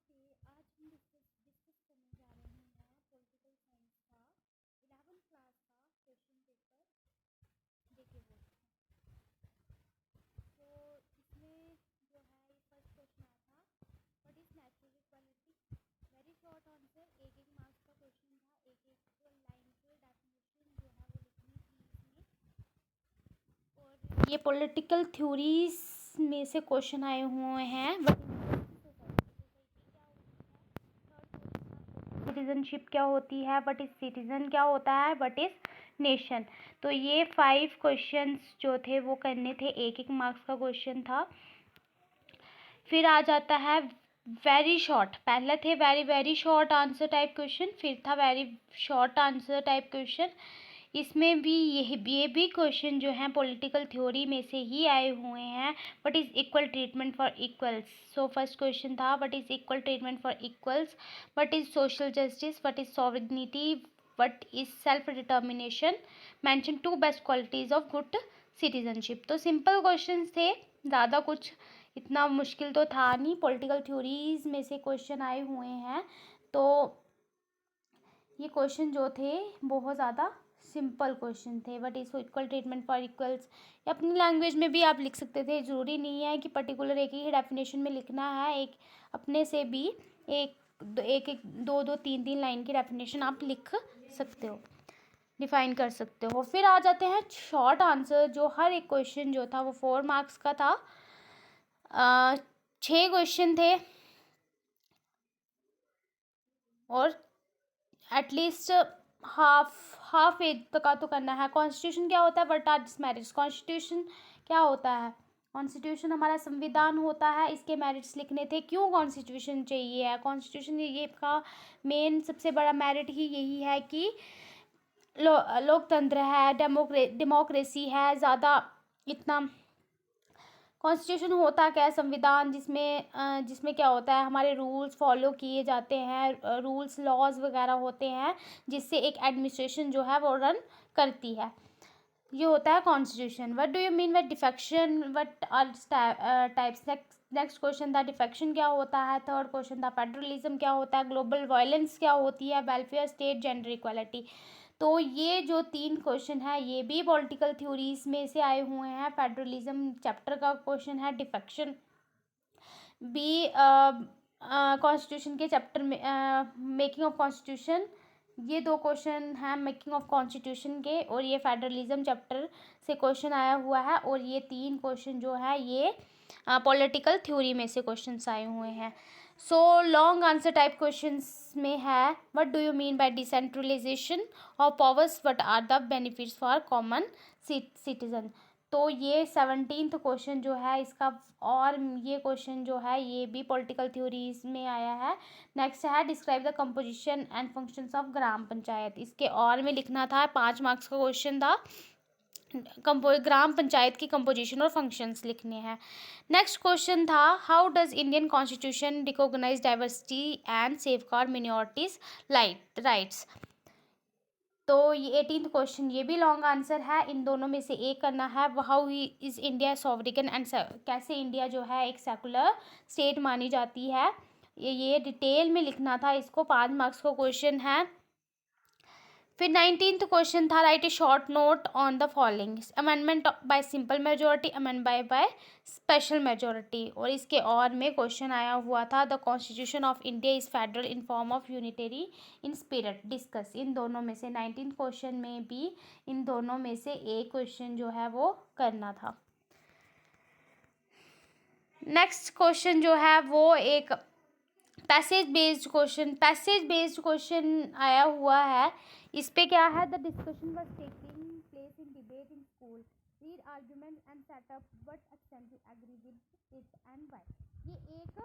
नमस्ते। आज हम डिस्कस करने जा रहे हैं पॉलिटिकल साइंस का 11th क्लास का क्वेश्चन पेपर देखे बोर्ड का। तो इसमें जो है ये फर्स्ट क्वेश्चन आया था, what is natural equality. Very short answer, एक एक मार्क्स का क्वेश्चन था, एक एक लाइन के डेफिनेशन जो है वो लिखनी थी इसमें। और ये पॉलिटिकल थ्योरीज में से क्वेश्चन आए हुए हैं। सिटीजनशिप क्या होती है, बट इज सिटीजन क्या होता है, बट इज नेशन। तो ये 5 क्वेश्चंस जो थे वो करने थे, एक एक मार्क्स का क्वेश्चन था। फिर आ जाता है वेरी शॉर्ट, पहले थे very very short answer type question, फिर था very short answer type question. इसमें भी ये भी क्वेश्चन जो है पॉलिटिकल थ्योरी में से ही आए हुए हैं। What is equal treatment for equals. So first question था what is equal treatment for equals, what is social justice, what is sovereignty, what is self determination, mention 2 best qualities of good citizenship. तो simple question थे, ज़्यादा कुछ इतना मुश्किल तो था नहीं। पॉलिटिकल थ्योरीज में से क्वेश्चन आए हुए हैं, तो ये क्वेश्चन जो थे बहुत ज़्यादा सिंपल क्वेश्चन थे। बट इसको इक्वल ट्रीटमेंट फॉर इक्वल्स या अपनी लैंग्वेज में भी आप लिख सकते थे, ज़रूरी नहीं है कि पर्टिकुलर एक ही डेफिनेशन में लिखना है। एक अपने से भी एक दो दो तीन तीन लाइन की डेफिनेशन आप लिख सकते हो, डिफाइन कर सकते हो। फिर आ जाते हैं शॉर्ट आंसर, जो हर एक क्वेश्चन जो था वो 4 मार्क्स का था। 6 क्वेश्चन थे और एटलीस्ट हाफ एज का तो करना है। कॉन्स्टिट्यूशन क्या होता है, what are its merits. Constitution क्या होता है, कॉन्स्टिट्यूशन हमारा संविधान होता है, इसके मेरिट्स लिखने थे। क्यों कॉन्स्टिट्यूशन चाहिए है, कॉन्स्टिट्यूशन ये का मेन सबसे बड़ा मेरिट ही यही है कि लोकतंत्र है, डेमोक्रेसी है। ज़्यादा इतना कॉन्स्टिट्यूशन होता क्या है, संविधान जिसमें क्या होता है, हमारे रूल्स फॉलो किए जाते हैं, रूल्स लॉज वगैरह होते हैं, जिससे एक एडमिनिस्ट्रेशन जो है वो रन करती है। ये होता है constitution. What do you mean by defection, what are types. Next question था डिफेक्शन क्या होता है। थर्ड क्वेश्चन था फेडरलिज्म क्या होता है, ग्लोबल वायलेंस क्या होती है, वेलफेयर स्टेट, जेंडर इक्वालिटी। तो ये जो 3 क्वेश्चन है ये भी पॉलिटिकल थ्योरीज में से आए हुए हैं। फेडरलिज्म चैप्टर का क्वेश्चन है, डिफेक्शन भी कॉन्स्टिट्यूशन के चैप्टर में, मेकिंग ऑफ कॉन्स्टिट्यूशन, ये 2 क्वेश्चन हैं मेकिंग ऑफ कॉन्स्टिट्यूशन के, और ये फेडरलिज्म चैप्टर से क्वेश्चन आया हुआ है। और ये 3 क्वेश्चन जो है ये पॉलिटिकल थ्योरी में से क्वेश्चंस आए हुए हैं। So long answer type questions में है what do you mean by decentralisation of powers, what are the benefits for common citizen. तो ये 17th क्वेश्चन जो है इसका, और ये क्वेश्चन जो है ये भी पॉलिटिकल थ्योरीज में आया है। नेक्स्ट है describe the composition and functions of gram panchayat. इसके और में लिखना था, 5 मार्क्स का क्वेश्चन था, ग्राम पंचायत की कंपोजिशन और फंक्शंस लिखने हैं। नेक्स्ट क्वेश्चन था how does Indian constitution recognise diversity and safeguard minorities rights. तो ये 18th क्वेश्चन, ये भी लॉन्ग आंसर है, इन दोनों में से एक करना है। हाउ इज इंडिया सॉवरिगन एंड, कैसे इंडिया जो है एक सेकुलर स्टेट मानी जाती है, ये डिटेल में लिखना था। इसको 5 मार्क्स का क्वेश्चन है। फिर 19th क्वेश्चन था write a short note on the following, amendment by simple majority, amendment by special majority. और इसके और में क्वेश्चन आया हुआ था the constitution of India is federal in form of unitary in spirit, discuss. इन दोनों में से 19th क्वेश्चन में भी इन दोनों में से एक क्वेश्चन जो है वो करना था। नेक्स्ट क्वेश्चन जो है वो एक पैसेज बेस्ड क्वेश्चन आया हुआ है। इस पे क्या है, the discussion was taking place in debate in school, read argument and set up what extent you agree with it and why. ये एक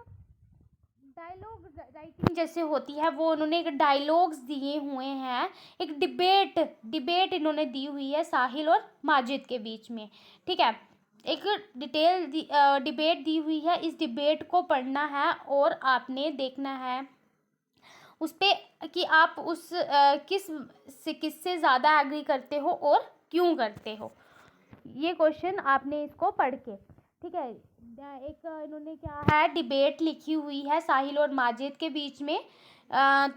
डायलॉग राइटिंग जैसे होती है, वो उन्होंने एक डायलॉग्स दिए हुए हैं, एक डिबेट इन्होंने दी हुई है साहिल और माजिद के बीच में, ठीक है। एक डिटेल डिबेट दी हुई है, इस डिबेट को पढ़ना है और आपने देखना है उस पे कि आप उस किससे ज़्यादा एग्री करते हो और क्यों करते हो। ये क्वेश्चन आपने इसको पढ़ के, ठीक है। एक इन्होंने क्या है डिबेट लिखी हुई है साहिल और माजिद के बीच में।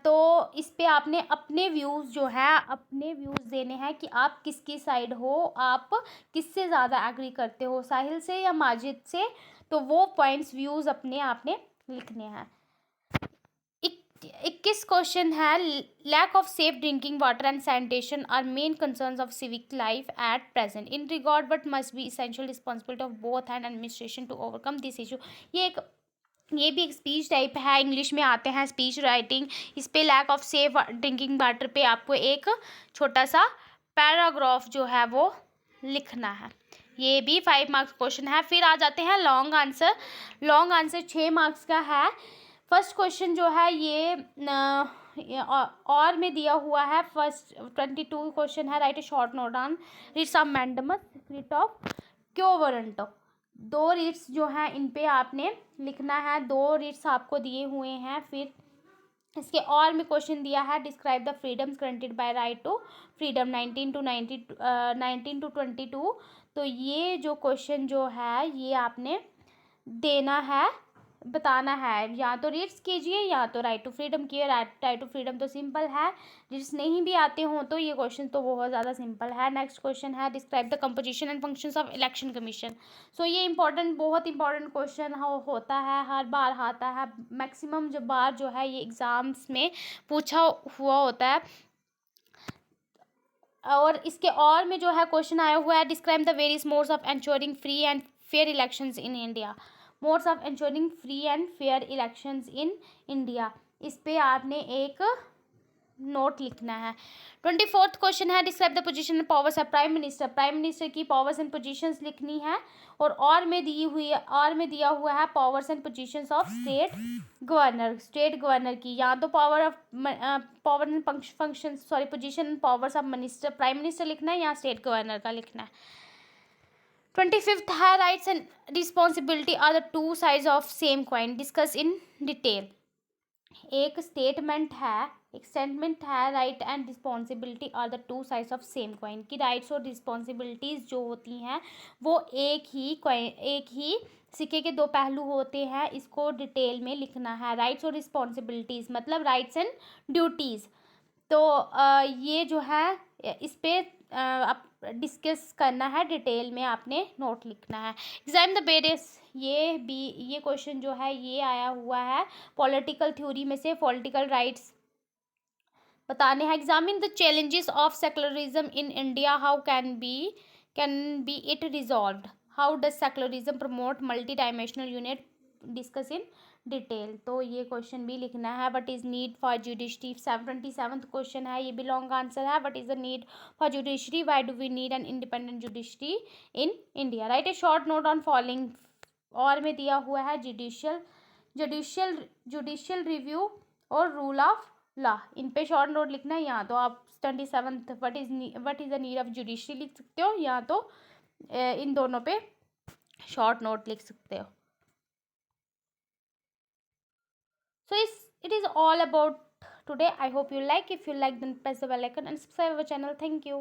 तो इस पे आपने अपने व्यूज़ जो है अपने व्यूज़ देने हैं कि आप किसकी साइड हो, आप किससे ज़्यादा एग्री करते हो, साहिल से या माजिद से। तो वो पॉइंट्स व्यूज़ अपने आपने लिखने हैं। 21 क्वेश्चन है, lack of safe drinking water and sanitation are main concerns of civic life at present in regard what must be essential responsibility of both and administration to overcome this issue. ये भी एक speech type है, English में आते हैं speech writing. इस पे lack of safe drinking water पे आपको एक छोटा सा पैराग्राफ जो है वो लिखना है। ये भी 5 मार्क्स क्वेश्चन है। फिर आ जाते हैं long answer. Long answer 6 marks का है। फर्स्ट क्वेश्चन जो है और में दिया हुआ है। फर्स्ट 22 क्वेश्चन है, write a short note on writs of mandamus, writ of quo warranto. 2 writs जो हैं इन पे आपने लिखना है। 2 रिट्स आपको दिए हुए हैं। फिर इसके और में क्वेश्चन दिया है, describe the freedoms granted by right to freedom 19 to 22। तो ये जो क्वेश्चन जो है ये आपने देना है, बताना है। या तो रीड्स कीजिए या तो राइट टू फ्रीडम कीजिए। राइट टू फ्रीडम तो सिंपल है, रीड्स नहीं भी आते हों तो ये क्वेश्चन तो बहुत ज़्यादा सिंपल है। नेक्स्ट क्वेश्चन है, describe the composition and functions of election commission. So ये बहुत इंपॉर्टेंट क्वेश्चन होता है, हर बार आता है। मैक्सिमम जो बार जो है ये एग्ज़ाम्स में पूछा हुआ होता है। और इसके और में जो है क्वेश्चन आया हुआ है, describe the various modes of ensuring free and fair elections in India. Modes of ensuring free and fair elections in India. इस पे आपने एक नोट लिखना है। 24th क्वेश्चन है, describe the position and powers of prime minister. Prime minister की powers and positions लिखनी है। और में दिया हुआ है powers and positions of state governor. State governor की या तो power and function position and powers of minister, prime minister लिखना है या स्टेट गवर्नर का लिखना है। 25th है, rights and responsibility are the 2 sides of same coin, discuss in detail. एक स्टेटमेंट है, right and responsibility are the 2 sides of same coin की राइट्स और रिस्पॉन्सिबिलिटीज़ जो होती हैं वो एक ही सिक्के के 2 पहलू होते हैं। इसको डिटेल में लिखना है। राइट्स और रिस्पॉन्सिबिलिटीज़ मतलब राइट्स एंड ड्यूटीज़। तो ये जो है इस पे आप डिस्कस करना है, डिटेल में आपने नोट लिखना है। एग्जाम द बेरियस, ये क्वेश्चन जो है ये आया हुआ है पॉलिटिकल थ्योरी में से। पॉलिटिकल राइट्स बताने हैं। Examine the challenges of secularism in India, how can be it resolved, how does secularism promote multi dimensional unit, discuss in detail. तो ये क्वेश्चन भी लिखना है। What is need for judiciary. 27th question है, ये भी लॉन्ग आंसर है। What is the need for judiciary, why do we need an independent judiciary in India, write a short note on following. और में दिया हुआ है जुडिशियल रिव्यू और रूल ऑफ लॉ। इन पे शॉर्ट नोट लिखना है। या तो आप 27th what is the need of judiciary लिख सकते हो या तो इन दोनों पे शॉर्ट नोट लिख सकते हो। So it is all about today. I hope you like. If you like, then press the bell icon and subscribe our channel. Thank you.